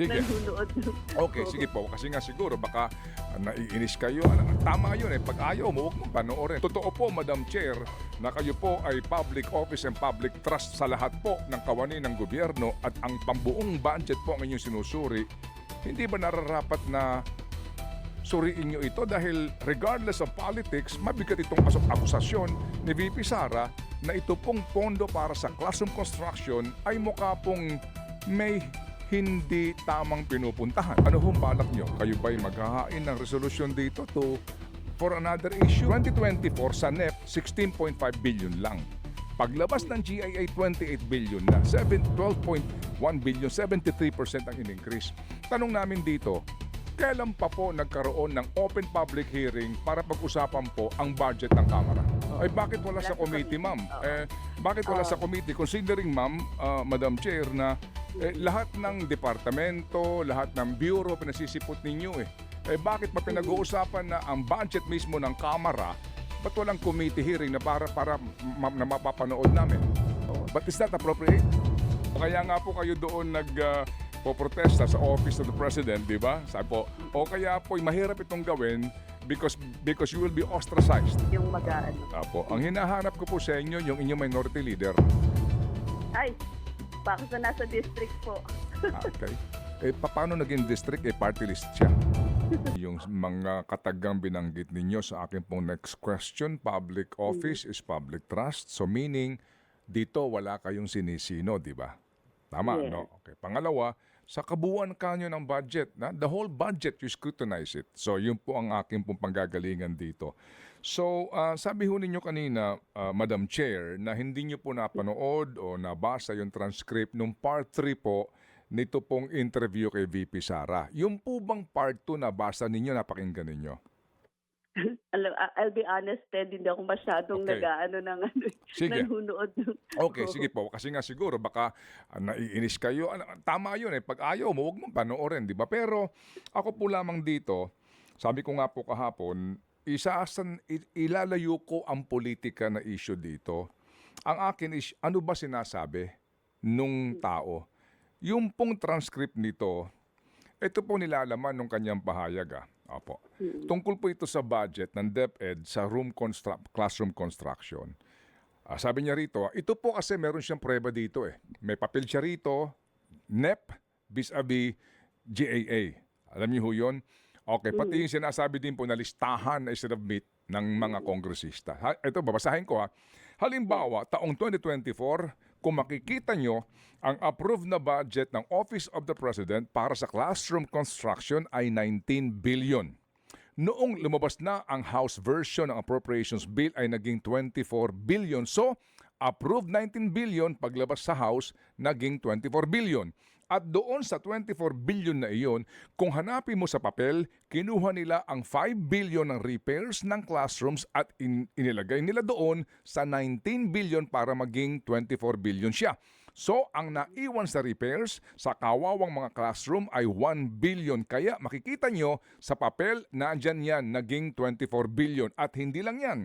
Sige. nanonood. Okay, Oo. sige po. Kasi nga siguro baka naiinis kayo. Tama yun eh. Pag ayaw mo, huwag mong panoorin. Totoo po, Madam Chair, na kayo po ay public office and public trust sa lahat po ng kawani ng gobyerno at ang pambuong budget po ang inyong sinusuri. Hindi ba nararapat na suriin nyo ito dahil regardless of politics, mabigat itong akusasyon ni VP Sara na ito pong pondo para sa classroom construction ay mukha pong may hindi tamang pinupuntahan. Ano hong balak nyo? Kayo ba'y maghahain ng resolusyon dito for another issue? 2024 sa NEP, 16.5 billion lang. Paglabas ng GIA, 28 billion na. 12.1 billion, 73% ang in-increase. Tanong namin dito, kailan pa po nagkaroon ng open public hearing para pag-usapan po ang budget ng Kamara? Ay bakit wala sa committee, ma'am? Bakit wala sa committee? Considering, ma'am, Madam Chair, na lahat ng departamento, lahat ng bureau, pinasisipot ninyo eh. Bakit pa pinag-uusapan na ang budget mismo ng Kamara, ba't walang committee hearing na para na mapapanood namin? But is that appropriate? Kaya nga po kayo doon poprotesta sa Office of the President, di ba? Sabi po, o kaya po mahirap itong gawin because you will be ostracized. Yung mag-ano. Apo, ang hinahanap ko po sa inyo, yung inyong minority leader. Ay, baka sa nasa district po. Okay. Paano naging district? Party list siya. Yung mga katagang binanggit ninyo sa akin pong next question, public office is public trust. So meaning, dito wala kayong sinisino, di ba? Tama, Yes. no? Okay. Pangalawa, sa kabuuan kanyo ng budget, the whole budget, you scrutinize it. So, yun po ang aking pong panggagalingan dito. So, sabi ho ninyo kanina, Madam Chair, na hindi nyo po napanood o nabasa yung transcript nung part 3 po nito pong interview kay VP Sara. Yung po bang part 2 nabasa ninyo, napakinggan ninyo? I'll be honest, Ted, hindi ako masyadong Okay. Sige. nanonood. Okay, sige po. Kasi nga siguro baka naiinis kayo. Tama yun eh. Pag ayaw mo, huwag mong panoorin, di ba? Pero ako po lamang dito, sabi ko nga po kahapon, ilalayo ko ang politika na issue dito. Ang akin is, ano ba sinasabi nung tao? Yung pong transcript nito, ito po nilalaman nung kanyang pahayag. Opo. Tungkol po ito sa budget ng DepEd sa classroom construction. Sabi niya rito, ito po kasi meron siyang prueba dito eh. May papel siya rito, NEP vis-a-vis GAA. Alam niyo ho yun? Okay, pati yung sinasabi din po na listahan na isinabmit ng mga kongresista. Ito, babasahin ko ha. Halimbawa, taong 2024, kung makikita nyo, ang approved na budget ng Office of the President para sa classroom construction ay 19 billion. Noong lumabas na ang House version ng Appropriations Bill ay naging 24 billion. So, approved 19 billion, paglabas sa House, naging 24 billion. At doon sa 24 billion na iyon, kung hanapin mo sa papel, kinuha nila ang 5 billion ng repairs ng classrooms at inilagay nila doon sa 19 billion para maging 24 billion siya. So, ang naiwan sa repairs sa kawawang mga classroom ay 1 billion. Kaya makikita nyo sa papel, nandyan yan, naging 24 billion. At hindi lang yan.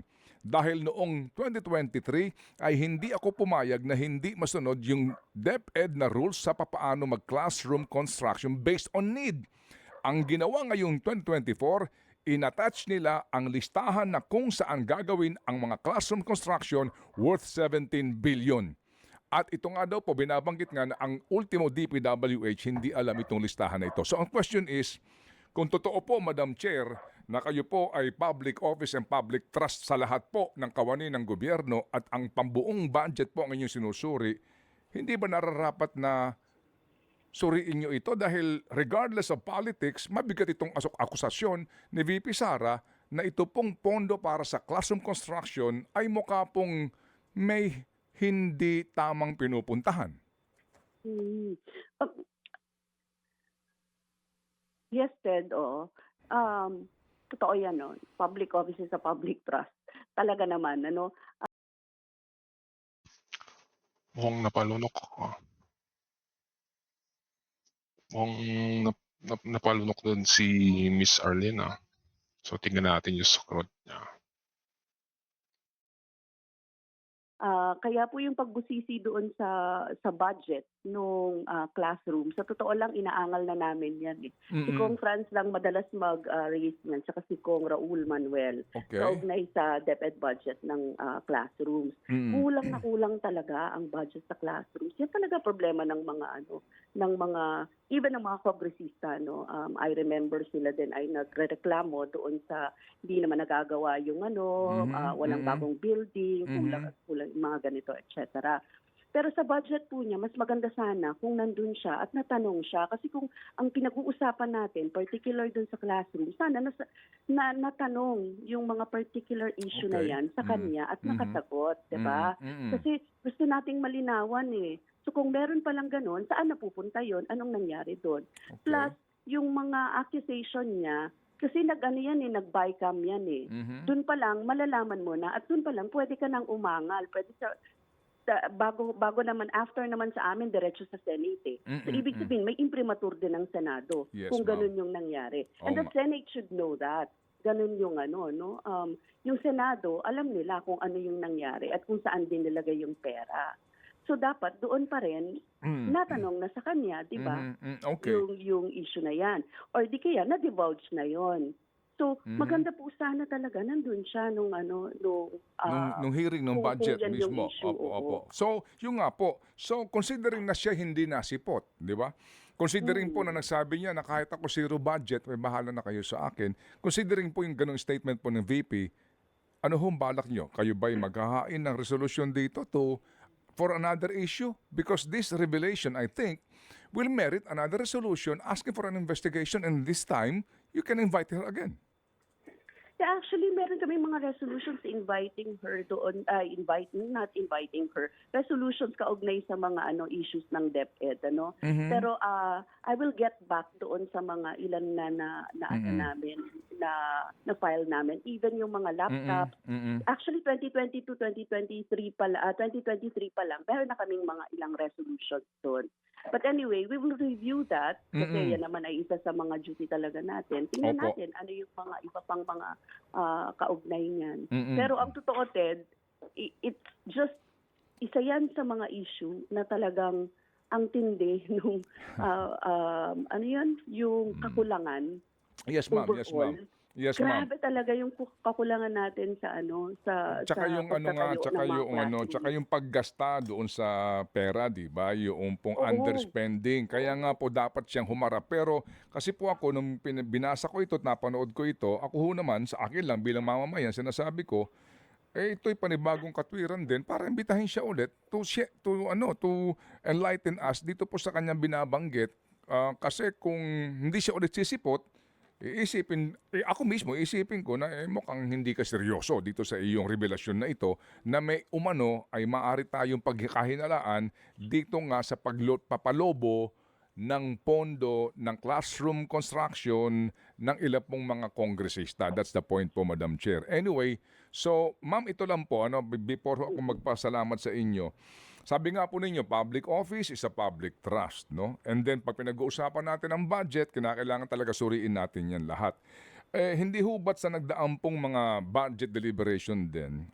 Dahil noong 2023 ay hindi ako pumayag na hindi masunod yung DepEd na rules sa papaano mag-classroom construction based on need. Ang ginawa ngayong 2024, inattach nila ang listahan na kung saan gagawin ang mga classroom construction worth 17 billion. At ito nga daw po, binabanggit nga na ang ultimo DPWH hindi alam itong listahan na ito. So ang question is, kung totoo po, Madam Chair, na kayo po ay public office and public trust sa lahat po ng kawani ng gobyerno at ang pambuong budget po ang inyong sinusuri, hindi ba nararapat na suriin nyo ito dahil regardless of politics, mabigat itong akusasyon ni VP Sara na ito pong pondo para sa classroom construction ay mukha pong may hindi tamang pinupuntahan. Yes, Ted, oo. Totoo yan, no? Public office is a public trust. Talaga naman, ano? Mukhang napalunok. Mukhang napalunok doon si Miss Arlene. So, tingnan natin yung screen niya. Kaya po yung pagbusisi doon sa budget nung classroom, sa totoo lang inaangal na namin yan eh. Si Mm. Kong Franz lang madalas mag-raise niyan, saka si Kong Raul Manuel, Okay. kaugnay sa DepEd budget ng classrooms. Mm. Kulang na kulang talaga ang budget sa classrooms. Yan talaga problema ng mga ng mga even ng mga kongresista, no. I remember sila din ay nagrereklamo doon sa hindi naman nagagawa yung walang bagong building, kulang yung mga ganito, etc. Pero sa budget po niya, mas maganda sana kung nandun siya at natanong siya. Kasi kung ang pinag-uusapan natin, particular dun sa classroom, sana natanong yung mga particular issue na Okay. yan sa kanya at nakasagot, di ba? Kasi gusto nating malinawan eh. So kung meron palang ganun, saan napupunta yon? Anong nangyari doon? Okay. Plus, yung mga accusation niya, kasi nag-bycam yan eh. Mhm. Doon pa lang, malalaman mo na at doon pa lang, pwede ka nang umangal. Pwede bago naman, after naman sa amin, diretso sa Senate eh. So, ibig sabihin, may imprimatur din ng Senado Yes, kung ma'am. ganun yung nangyari. Oo And the nga. Senate should know that. Ganun yung yung Senado, alam nila kung ano yung nangyari at kung saan din nilagay yung pera. So, dapat doon pa rin, natanong na sa kanya, di ba? Okay. Yung issue na yan. Or di kaya, na-divulge na yon. So, maganda po sana talaga nandun siya nung Nung hearing ng kung budget yan yung mismo. issue, Opo, oo. opo. So, yung nga po. So, considering na siya hindi nasipot, di ba? Considering po na nagsabi niya na kahit ako zero budget, may bahala na kayo sa akin. Considering po yung ganong statement po ng VP, ano hong balak nyo? Kayo ba'y maghahain ng resolution dito for another issue? Because this revelation, I think, will merit another resolution asking for an investigation, and this time, you can invite her again. Yeah, actually, meron kami mga resolutions inviting her doon, not inviting her, resolutions kaugnay sa mga issues ng DepEd, Pero I will get back doon sa mga ilan namin, na file namin, even yung mga laptop. Actually, 2022, 2023 pa lang, meron na kaming mga ilang resolutions doon. But anyway, we will review that kasi yan naman ay isa sa mga duty talaga natin. Tingnan Opo. natin ano yung mga iba pang mga kaugnay niyan. Pero ang totoo, Ted, it's just isa yan sa mga issue na talagang ang tindi nung yung kakulangan Yes, ma'am. Yes, ma'am. overall. Yes, ma'am. Grabe talaga yung kakulangan natin sa Tsaka sa yung pagtatayo tsaka ng mga yung classrooms. tsaka yung paggasta doon sa pera, 'di ba? Yung pong Oo. underspending. Kaya nga po dapat siyang humarap. Pero kasi po ako nung binasa ko ito at napanood ko ito, ako ho naman sa akin lang bilang mamamayan sinasabi ko, ito'y panibagong katwiran din para imbitahin siya ulit to enlighten us dito po sa kanyang binabanggit. Kasi kung hindi siya ulit sisipot, ako mismo isipin ko na mukhang hindi ka seryoso dito sa iyong revelasyon na ito na may umano ay maaari tayong pagkahinalaan dito nga sa papalobo ng pondo ng classroom construction ng ilang pong mga kongresista. That's the point po, Madam Chair. Anyway, so ma'am, ito lang po, before ako magpasalamat sa inyo, sabi nga po ninyo, public office is a public trust, no? And then pag pinag-uusapan natin ang budget, kinakailangan talaga suriin natin yan lahat. Hindi hubat sa nagdaang pong mga budget deliberation din,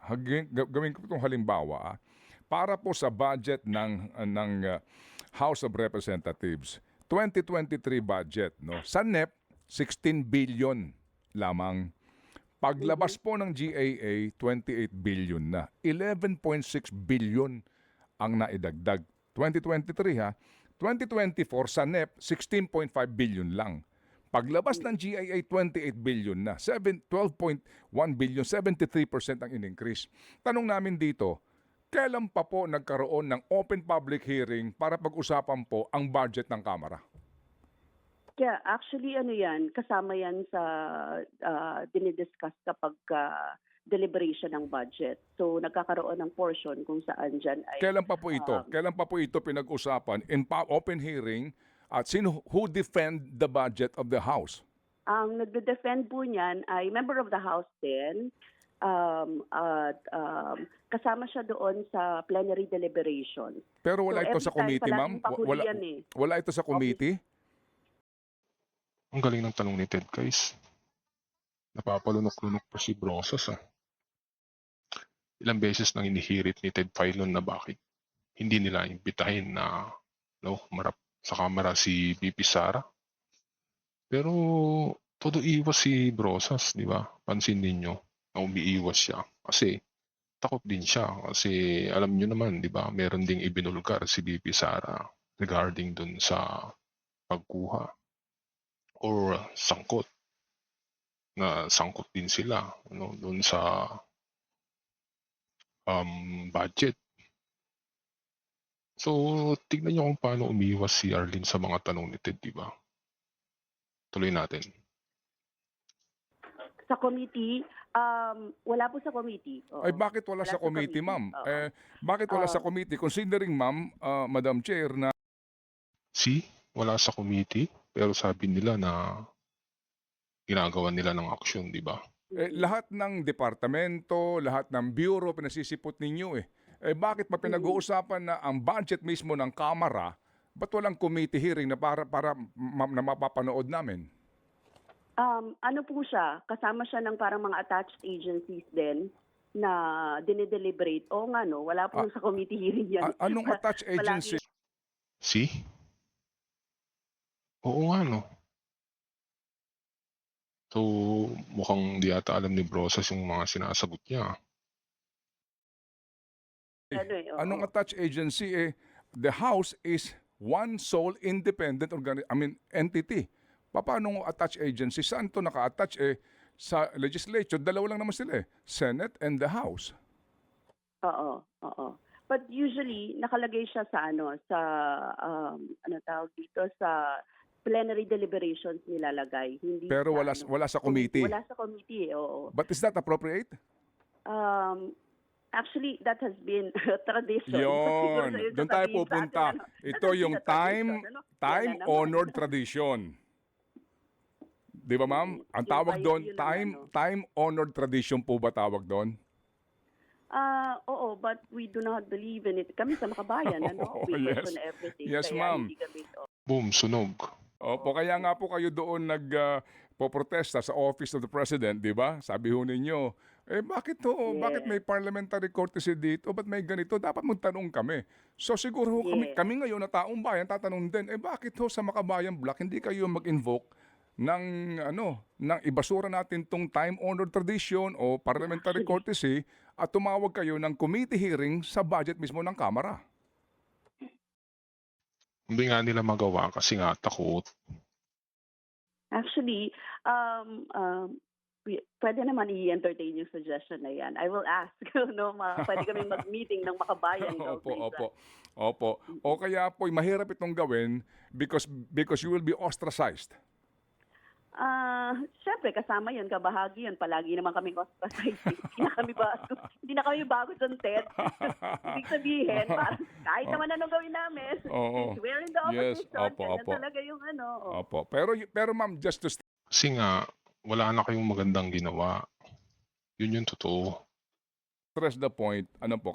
gawin ko itong halimbawa, para po sa budget ng House of Representatives, 2023 budget, no? Sa NEP, 16 billion lamang. Paglabas po ng GAA, 28 billion na. 11.6 billion ang naidagdag. 2023 ha. 2024 sa NEP, 16.5 billion lang. Paglabas ng GIA, 28 billion na. 12.1 billion, 73% ang in-increase. Tanong namin dito, kailan pa po nagkaroon ng open public hearing para pag-usapan po ang budget ng Kamara? Yeah, actually yan, kasama yan sa dinidiscuss kapag deliberation ng budget. So nagkakaroon ng portion kung saan dyan ay... Kailan pa po ito? Kailan pa po ito pinag-usapan in open hearing at who defend the budget of the House? Ang nagde-defend po niyan ay member of the House din. Kasama siya doon sa plenary deliberation. Pero wala So, ito every sa time, committee, ma'am? palaging pahuli yan eh. Wala ito sa committee? Ang galing ng tanong ni Ted, guys. Napapalunok-lunok pa si Brosas, ah. ilang beses nang inihirit ni Ted Filon na bakit hindi nila imbitahin na marap sa kamera si VP Sara. Pero todo iwas si Brosas, di ba? Pansin ninyo na umiiwas siya kasi takot din siya kasi alam niyo naman, di ba, meron ding ibinulgar si VP Sara regarding dun sa pagkuha or sangkot din sila dun sa budget. So, tignan niyo kung paano umiwas si Arlene sa mga tanong ni Ted, di ba? Tuloy natin. Sa committee, wala po sa committee. Oo. Ay bakit wala Wala sa sa committee, committee. ma'am? Oo. Bakit wala sa committee? Considering, ma'am, Madam Chair, na Wala sa committee, pero sabi nila na ginagawa nila ng aksyon, di ba? lahat ng departamento, lahat ng bureau, pinasisipot ninyo eh. Bakit pa pinag-uusapan na ang budget mismo ng Kamara, ba't walang committee hearing na na mapapanood namin? Ano po siya, kasama siya ng parang mga attached agencies din na dinideliberate. Oo nga no, wala po sa committee hearing yan. Anong attached agency? See? Oo nga, no? So, mukhang di ata alam ni Brosas yung mga sinasagot niya. Ano eh, oo. Anong attached agency eh? The House is one sole independent entity. Paano attached agency? Saan to naka-attach eh? Sa legislature, dalawa lang naman sila eh. Senate and the House. Oo, oo. But usually nakalagay siya sa ano tawag dito, sa plenary deliberations nilalagay. Hindi Pero sa wala sa committee. Wala sa committee, oo. But is that appropriate? Actually, that has been tradition. Yon, doon tayo pupunta. Ito yung time-honored tradition. Di ba, ma'am? Ang tawag doon, time-honored tradition po ba tawag doon? Oo, but we do not believe in it. Kami sa Makabayan, we question everything. Yes, Kaya ma'am. hindi kami, Boom, sunog. Opo, kaya nga po kayo doon poprotesta sa Office of the President, di ba? Sabi ho ninyo, bakit to? Bakit may parliamentary courtesy dito? Ba't may ganito? Dapat magtanong kami. So siguro ho kami ngayon na taong bayan, tatanong din, bakit ho sa Makabayan Block hindi kayo mag-invoke ng ibasura natin tong time-honored tradition o parliamentary courtesy at tumawag kayo ng committee hearing sa budget mismo ng Kamara? Hindi nga nila magawa kasi nga takot. Actually, pwede naman i-entertain yung suggestion na yan. I will ask, pwede kami mag-meeting ng Makabayan. Opo. O kaya po, mahirap itong gawin because you will be ostracized. Siyempre, kasama yun, kabahagi yun. Palagi naman kaming ostracized. Hindi na kami bago doon, Ted. Ibig sabihin, kahit naman anong gawin namin, we're in the opposition. Ganyan talaga yung Opo. Pero ma'am, just to Kasi nga, wala na kayong magandang ginawa. Yun yung totoo. stress the point,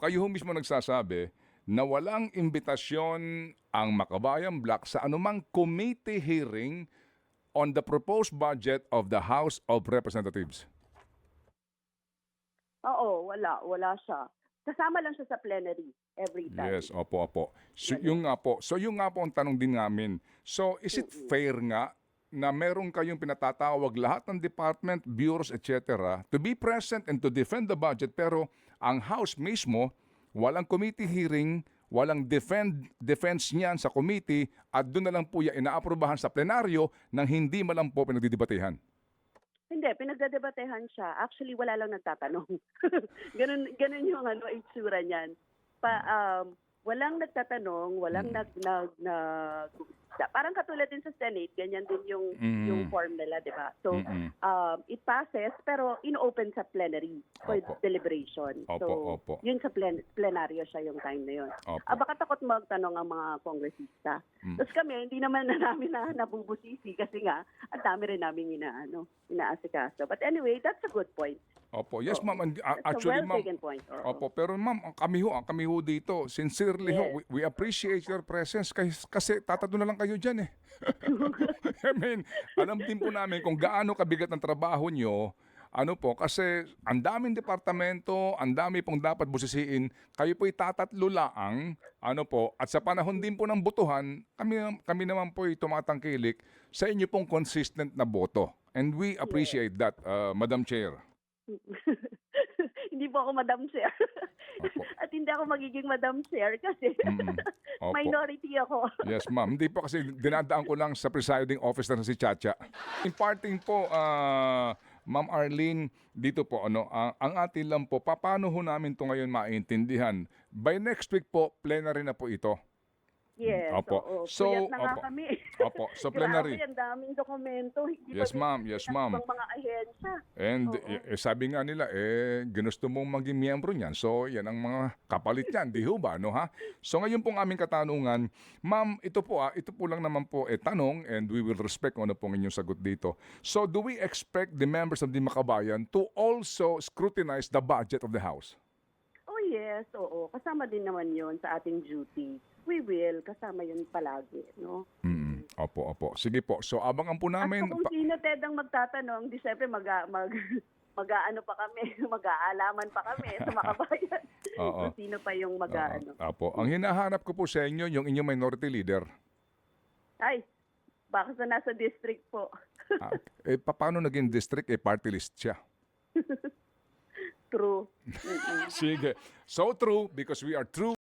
kayo ho mismo nagsasabi na walang imbitasyon ang Makabayan Block sa anumang committee hearing on the proposed budget of the House of Representatives. Oo, wala siya. Kasama lang siya sa plenary every time. Yes, opo. So yung nga po ang tanong din namin. So is it fair nga na meron kayong pinatatawag lahat ng department, bureaus, etc. to be present and to defend the budget pero ang House mismo walang committee hearing, walang defense niyan sa committee at doon na lang po yan inaaprubahan sa plenaryo nang hindi man lang po pinagdidebatehan? Hindi, pinagdedebatehan siya. Actually, wala lang nagtatanong. ganun yung itsura niyan. Walang nagtatanong, walang parang katulad din sa Senate, ganyan din yung form nila, di ba? So, it passes, pero in-open sa plenary for deliberation. So, yun sa plenaryo siya yung time na yun. Baka takot magtanong ang mga kongresista. Tapos kami, hindi naman namin nabubusisi kasi nga, ang dami rin namin inaasikaso. But anyway, that's a good point. Opo. Yes, ma'am. Actually, ma'am. taken point. Opo. Pero ma'am, kami ho dito, sincerely ho, we appreciate your presence kasi tatado na lang kayo dyan eh. I mean, alam din po namin kung gaano kabigat ang trabaho nyo Ano po, kasi ang daming departamento, ang dami pong dapat busisiin, kayo po'y tatatlo laang, ano po, at sa panahon din po ng botohan, kami naman po'y tumatangkilik sa inyo pong consistent na boto. And we appreciate that, Madam Chair. Hindi po ako Madam Chair. Opo. At hindi ako magiging Madam Chair kasi Mm-mm. Opo. minority ako. Yes, ma'am. Hindi po kasi dinadaan ko lang sa presiding officer na si Chacha. Imparting po, Ma'am Arlene, dito po, ang atin lang po, paano ho namin ito ngayon maintindihan? By next week po, plenary na po ito. Yes, Opo. oo. So, Puyat na nga opo. kami. Opo, so plenary. Grabe, ang daming dokumento. Hindi Yes, pa ma'am. Yes, ma'am. ng mga ahensya. And Oo. sabi nga nila, ginusto mong maging miyembro niyan. So, yan ang mga kapalit niyan. Di ho ba, no ha? So, ngayon pong aming katanungan, ma'am, ito po lang naman po tanong and we will respect kung ano pong inyong sagot dito. So, do we expect the members of the Makabayan to also scrutinize the budget of the House? Oh yes, oo. Kasama din naman yon sa ating duty. We will. Kasama yun palagi. No? Opo, opo. Sige po. So, abangan po At namin. kung sino, Ted, ang magtatanong, di syempre mag-aano pa kami, mag-aalaman pa kami sa Makabayan. Oo. Kung sino pa yung mag-aano. Opo. Ang hinahanap ko po sa inyo, yung inyong minority leader. Ay, baka sa nasa district po. Paano naging district? Party list siya. True. Mm-mm. Sige. So true because we are true.